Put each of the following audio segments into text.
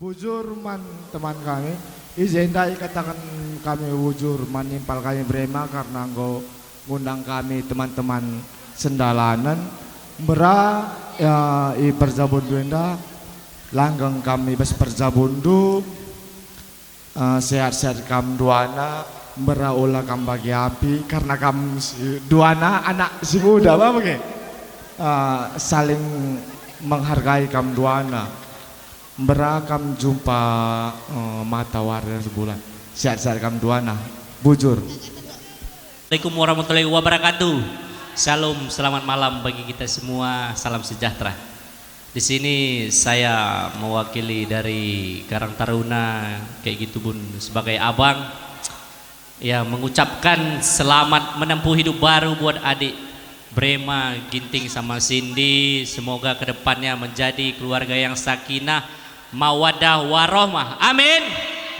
Bujur man teman kami, izin dai katakan kami bujur manimpal kami Brema karena engkau ngundang kami teman-teman sendalanan bera ya i perjabundu enda langgeng kami bes perjabundu sehat-sehat kam duana bera ulah kam bagi api karena kam duana anak si muda apa ke saling menghargai kam duana berakam jumpa mata warna sebulan sehat-sehat kam duana bujur. Assalamualaikum warahmatullahi wabarakatuh. Shalom, selamat malam bagi kita semua. Salam sejahtera. Di sini saya mewakili dari Karang Taruna kayak gitu bun sebagai abang ya mengucapkan selamat menempuh hidup baru buat adik Brema, Ginting sama Cindy. Semoga kedepannya menjadi keluarga yang sakinah mawadah warohmah, amin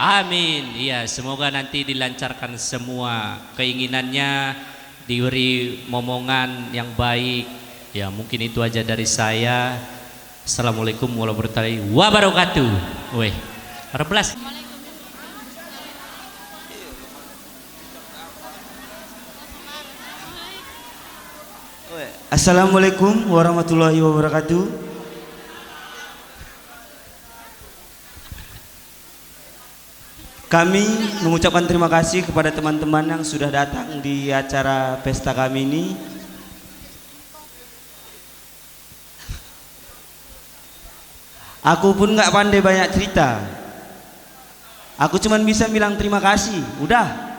amin. Iya, semoga nanti dilancarkan semua keinginannya, diberi momongan yang baik ya. Mungkin itu aja dari saya. Assalamualaikum warahmatullahi wabarakatuh. Weh, 14. Assalamualaikum warahmatullahi wabarakatuh. Kami mengucapkan terima kasih kepada teman-teman yang sudah datang di acara pesta kami ini. Aku pun nggak pandai banyak cerita. Aku cuman bisa bilang terima kasih. Udah.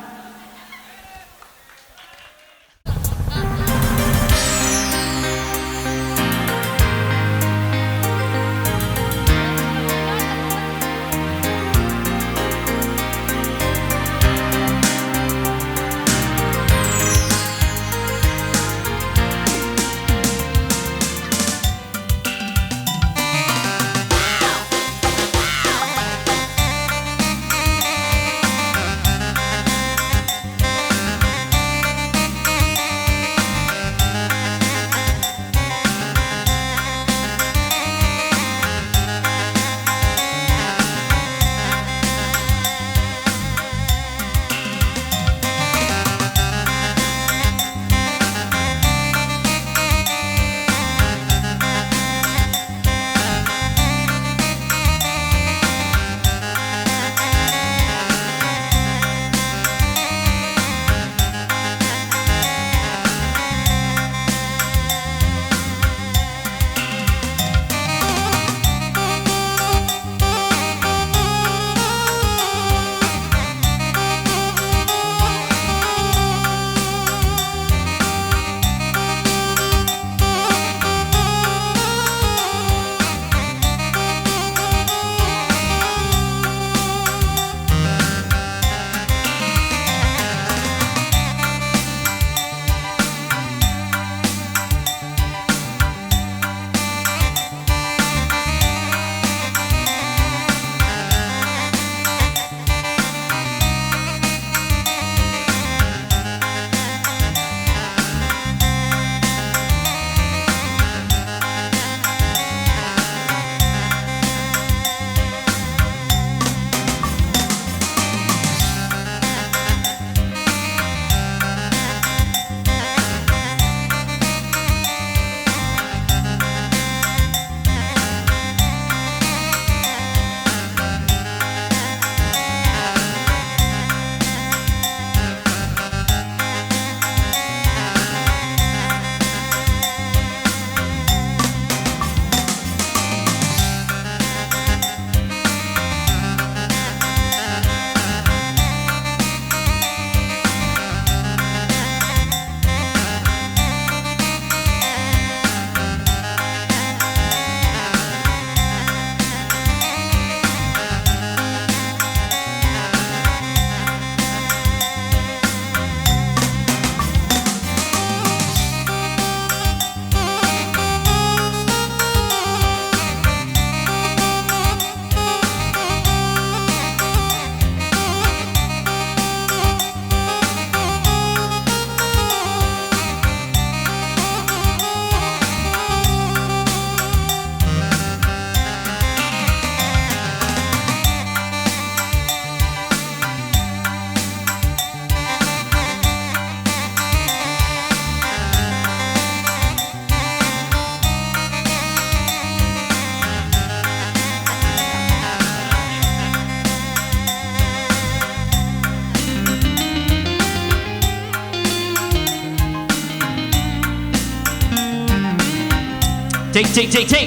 Cek cek cek cek.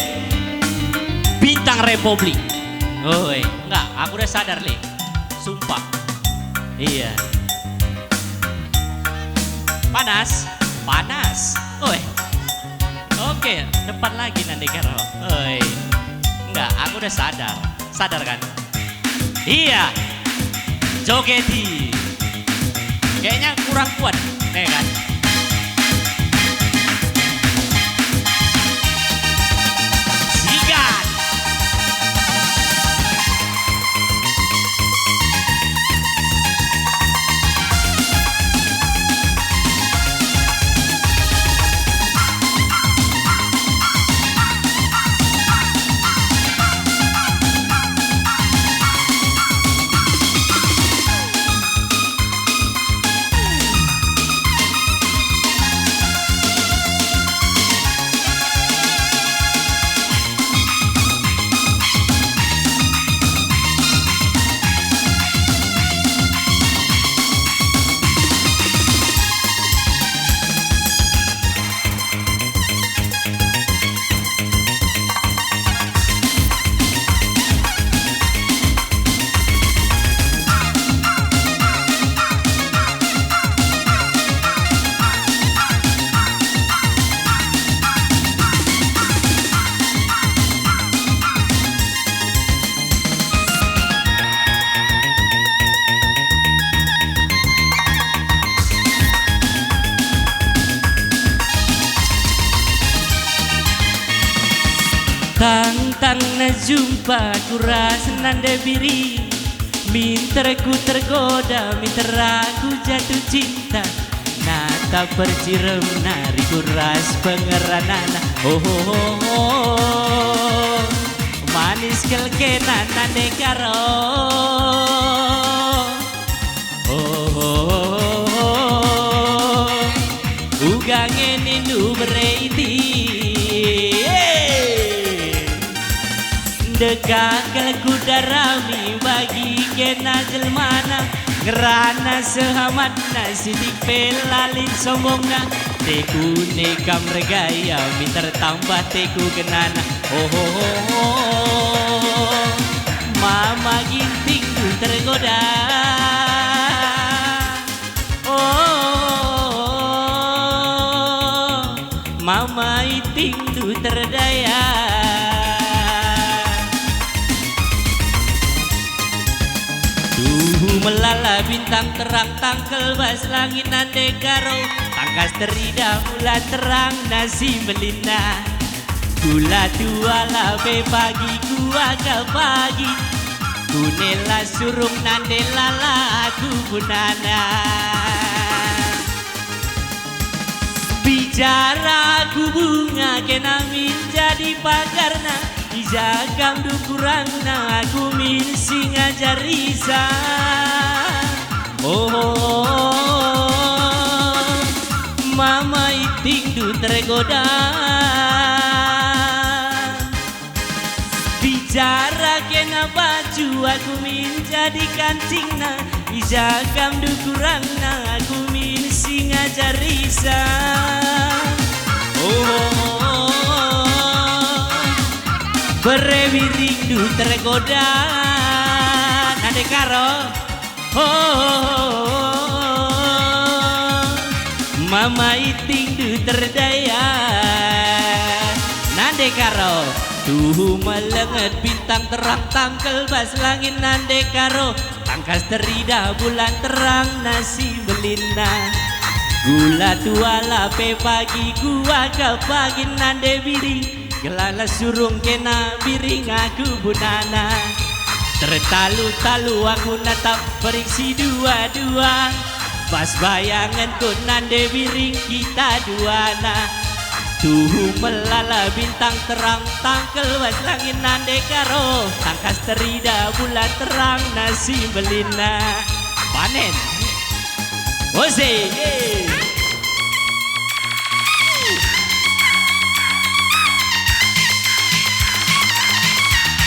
Bintang Republik. Oi, enggak, aku udah sadar Le. Sumpah. Iya. Panas, panas. Oi. Oke, depan lagi nanti karo. Oi. Enggak, aku udah sadar. Sadar kan? Iya. Jogeti. Kayaknya kurang kuat, ya kan? Sikat. Tang na jumpa ku rasa nanda biri. Minter ku tergoda, minter aku jatuh cinta. Nata percirem nari ku ras pengeranana. Oh oh oh oh. Manis kelkena nande karo. Oh oh oh. Ugangen indu bereiti. Dekakel kudarami bagi kena jelmana. Gerana sehamatna sidik pelalin sombongna. Teku nekam regaya minter tambah teku kenana. Oh oh oh oh. Mama ginting du tergoda. Oh, oh, oh. Mama iting du terdaya. Melala bintang terang tangkel bas langit nande karo. Tangkas terida bulan terang nasi melina. Gula dua labe pagi gua ke pagi. Kunela surung nande lala aku punana. Bicara ku bunga kena min jadi pagarna. Dijagam du kurangna aku min singa jarisa. Oh, oh, oh. Mama iting du tergoda. Bicara kena baju aku min jadi kancingna. Dijagam du kurangna aku min singa jarisa. Oh, oh, oh. Berewiring du tergoda nade karo. Oh, oh, oh. Mama iting du terdaya nade karo. Tuh melenget bintang terang tangkel bas langit nade karo. Tangkas terida bulan terang nasi belina. Gula tua lape pagi gua ke pagi nande biring. Gelala surung kena biring aku bunana. Tertalu-talu aku natap periksi dua-dua. Pas bayangan ku nande biring kita duana. Tuh melala bintang terang tangkel was langit nande karo. Tangkas terida bulan terang nasi belina. Panen Ose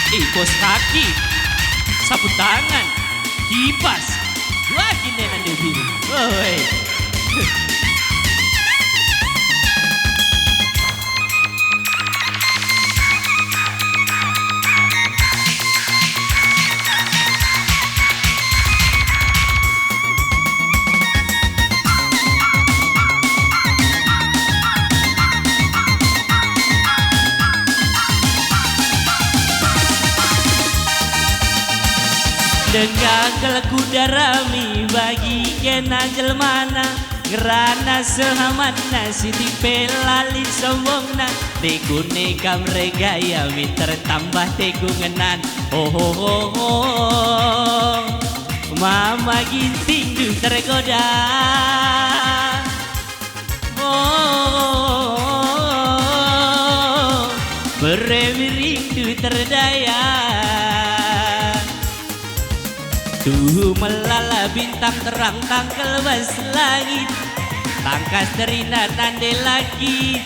Ikos kaki, sapu tangan, kipas, lagi nenan di biru. Oi. Denggal kuda rami bagi kena jelmana Ngerana sehamana siti pelali sombongna Tegune kamre gaya miter tambah tegungenan Oh oh oh oh Mama ginting du tergoda Oh Beremiring du terdaya Tuh melala bintang terang tangkel bas langit Tangkas derina nande lagi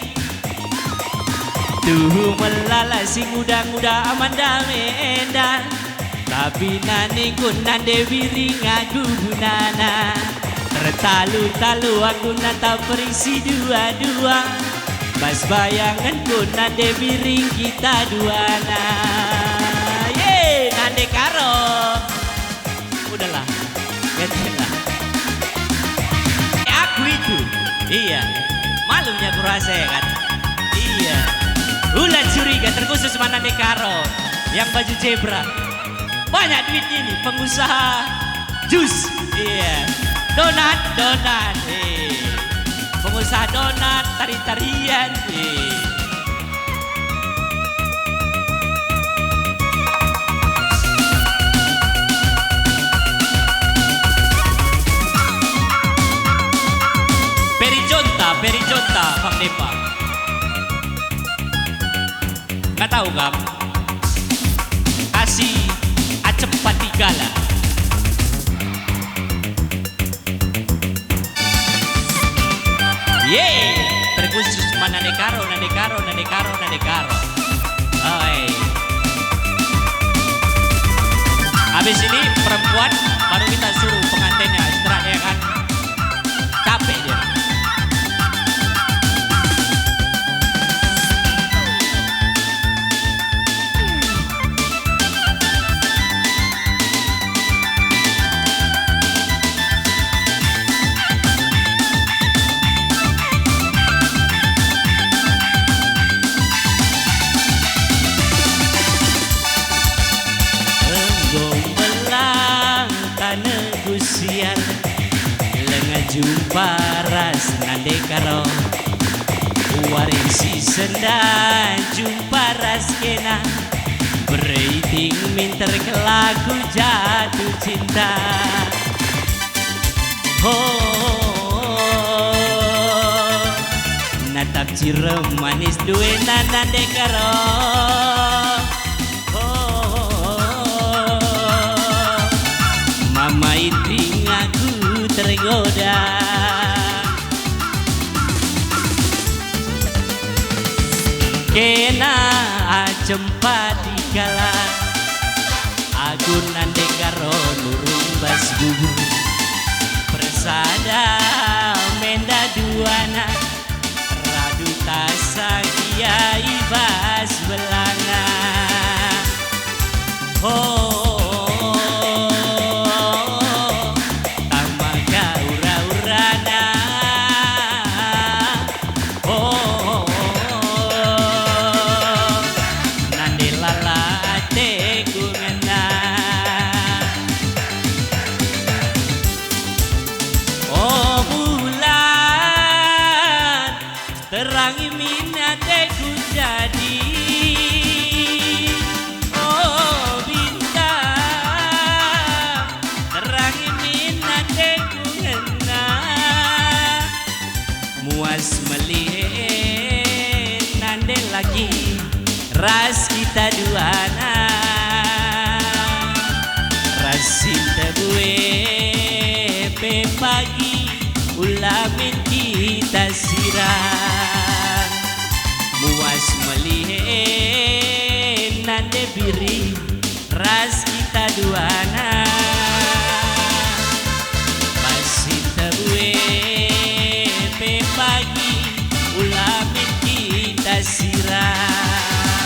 Tuh melala si muda-muda amanda medan Tapi nani kun nande biring aku gunana Tertalu-talu aku nata perisi dua-dua Bas bayangan kun nande biring kita duana Yeay nande karo Udahlah, gantilah. Aku itu, iya, malunya aku rasa ya kan. Iya, ulat curiga terkhusus mana Nekaro yang baju zebra. Banyak duit ini, pengusaha jus, iya, donat, pengusaha donat, tari-tarian, Perijonta, Bang Depa. Nggak tahu Kang? Kasih Acep Patigala. Yeay, terkhusus mana Nekaro. Oi. Habis ini perempuan baru kita suruh pengantinnya istirahat ya kan? Capek dia. Jumpa ras nande karo warisi senda jumpa ras kena berating minter kelaku jatuh cinta oh natap cirem manis duwe nande karo oh mama iting aku tergoda kena Acem Patigala aku nande karo nurung bas gugur persada menda duana radu tasagia ibas belanga oh terangi minateku jadi oh bintang terangi minateku ngena muas melihat nande lagi ras kita duana ras cinta gue pe pagi ulamin kita sirang muas melihat nande biri ras kita duana masih tabue pe pagi ulamin kita sirang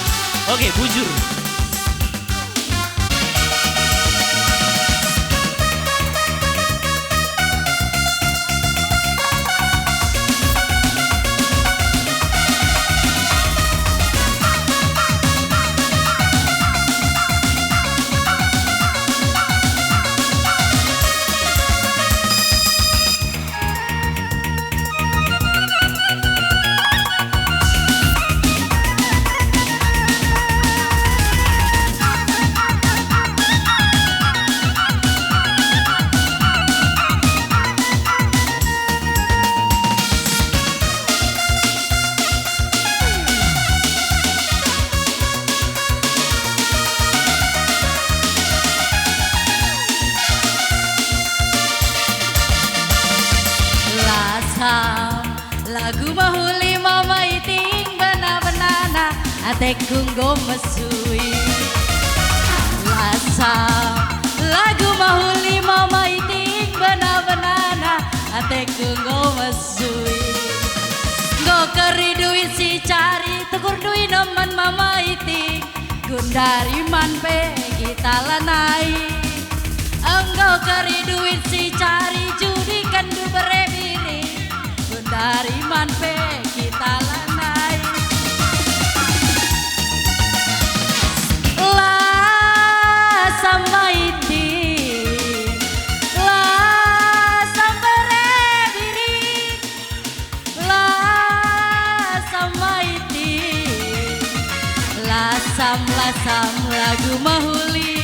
oke bujur. ateku mesui lasam lagu mahuli mama iting benar-benana ateku mesui go keri duit si cari tukur duit nemen mama iting gundari manpe kita lanai engkau keri duit si cari judi kandu berebiri gundari manpe kita lanai la sama iting la sama berebiri la sama iting lasam lagu mahuli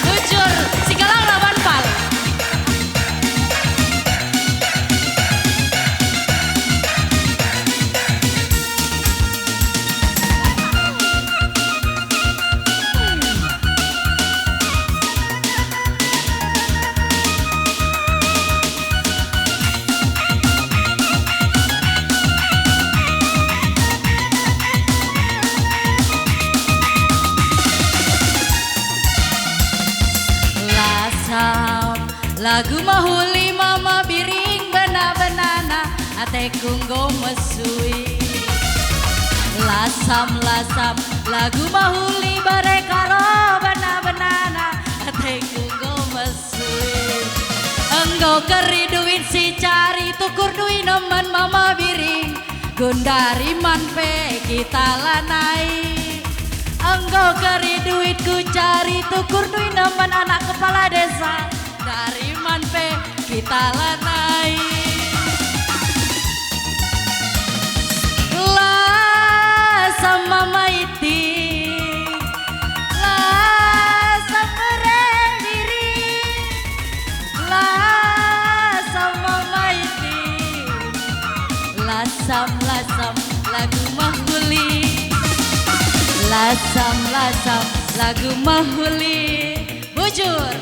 jujur si galang lawan pal lagu mahuli mama biring benar-benana ateku mesui lasam lagu mahuli barekaro benar-benana ateku mesui engkau keri duit si cari tukur duit nemen mama biring gundari manpe kita lanai engkau keri duitku cari tukur duit nemen anak kepala desa dari manpe kita lanai la sama maiti la sama rendiri la sama maiti lasam lagu mahuli lasam lagu mahuli bujur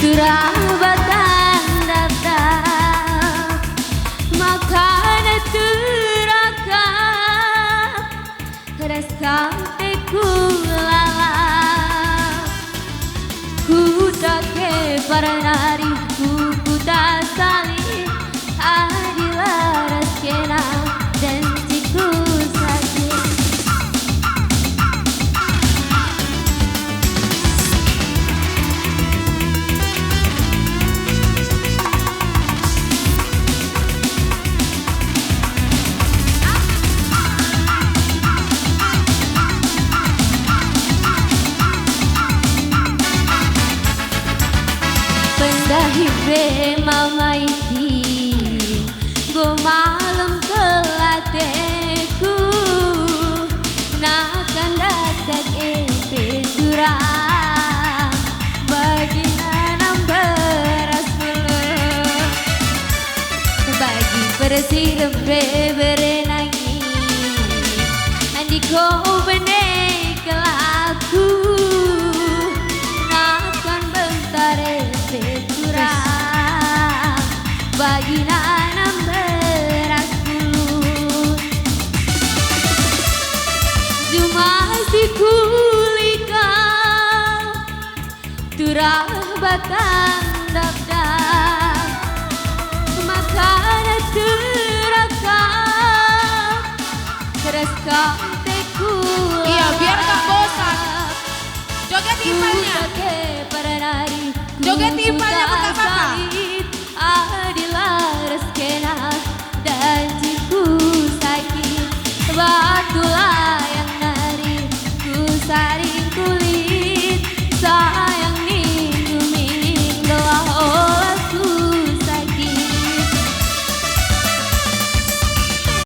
Turabatan datang makan turaka reskan teku lala ku tak ke para nari ku tak sali adilah raskena dan ciku sakit Hibe mama iti go malam kelateku nakan datak epe surah bagi nanam beras berenangi andi kau benek kelaku nakan bentare peturang bagi nanam beraskulu cuma si kulika turah batang dapdap makanan terakam terekam teku Iya, biar gak bosan. Joget timpalnya. Joget Joget timpalnya